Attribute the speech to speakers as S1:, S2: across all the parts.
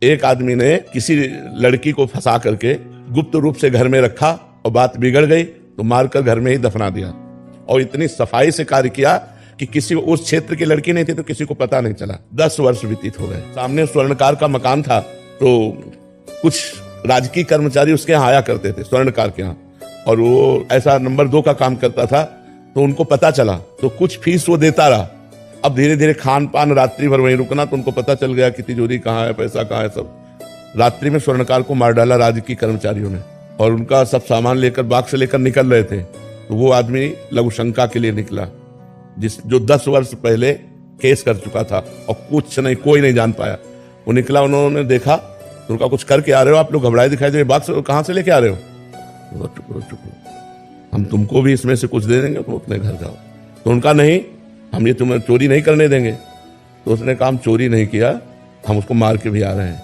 S1: एक आदमी ने किसी लड़की को फंसा करके गुप्त रूप से घर में रखा और बात बिगड़ गई तो मारकर घर में ही दफना दिया। और इतनी सफाई से कार्य किया कि किसी उस क्षेत्र की लड़की नहीं थी तो किसी को पता नहीं चला। 10 वर्ष व्यतीत हो गए। सामने स्वर्णकार का मकान था तो कुछ राजकीय कर्मचारी उसके यहाँ आया करते थे, स्वर्णकार के यहाँ, और वो ऐसा नंबर 2 का काम करता था। तो उनको पता चला तो कुछ फीस वो देता रहा। अब धीरे धीरे खान पान रात्रि भर वहीं रुकना, तो उनको पता चल गया कि तिजोरी कहाँ है, पैसा कहाँ है। सब रात्रि में स्वर्णकार को मार डाला राजकीय कर्मचारियों ने, और उनका सब सामान लेकर बाग से लेकर निकल रहे थे। तो वो आदमी लघु शंका के लिए निकला जो 10 वर्ष पहले केस कर चुका था और कुछ नहीं, कोई नहीं जान पाया। वो निकला, उन्होंने देखा तो उनका कुछ करके आ रहे हो आप लोग, घबराए दिखाई दे, बाग से कहाँ से लेके आ रहे हो? चुप, हम तुमको भी इसमें से कुछ दे देंगे, तुम अपने घर जाओ। तो उनका नहीं, हम ये तुम्हें चोरी नहीं करने देंगे। तो उसने कहा हम चोरी नहीं किया, हम उसको मार के भी आ रहे हैं,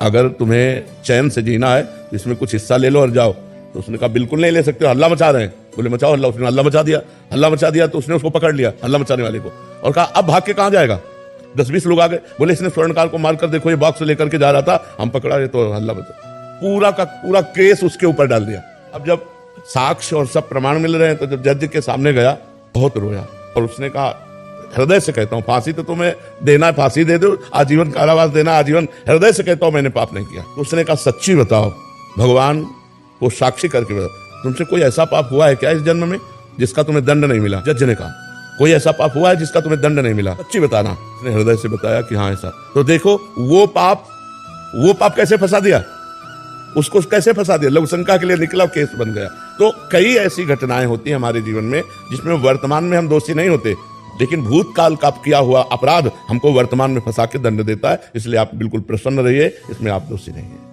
S1: अगर तुम्हें चैन से जीना है तो इसमें कुछ हिस्सा ले लो और जाओ। तो उसने कहा बिल्कुल नहीं ले सकते, हल्ला मचा रहे हैं। बोले मचाओ हल्ला। उसने हल्ला मचा दिया तो उसने उसको पकड़ लिया, हल्ला मचाने वाले को, और कहा अब भाग के कहाँ जाएगा? 10-20 लोग आ गए, बोले इसने स्वर्णकार को मारकर देखो, ये बॉक्स लेकर के जा रहा था, हम पकड़ा रहे तो हल्ला मचा। पूरा का पूरा केस उसके ऊपर डाल दिया। अब जब साक्ष्य और सब प्रमाण मिल रहे हैं तो जब जज के सामने गया बहुत रोया, और उसने कहा हृदय से कहता हूं, फांसी तो तुम्हें देना है, फांसी दे दो, आजीवन कारावास देना, आजीवन, हृदय से कहता हूं मैंने पाप नहीं किया। तो उसने कहा सच्ची बताओ, भगवान को साक्षी करके बताओ, तुमसे कोई ऐसा पाप हुआ है क्या इस जन्म में जिसका तुम्हें दंड नहीं मिला? जज ने कहा कोई ऐसा पाप हुआ है जिसका तुम्हें दंड नहीं मिला? सच्ची बताना। उसने हृदय से बताया कि हाँ ऐसा। तो देखो वो पाप कैसे फंसा दिया, उसको कैसे फंसा दिया, लघु शंका के लिए निकला, केस बन गया। तो कई ऐसी घटनाएं होती हैं हमारे जीवन में जिसमें वर्तमान में हम दोषी नहीं होते, लेकिन भूतकाल का किया हुआ अपराध हमको वर्तमान में फंसा के दंड देता है। इसलिए आप बिल्कुल प्रसन्न रहिए, इसमें आप दोषी नहीं हैं।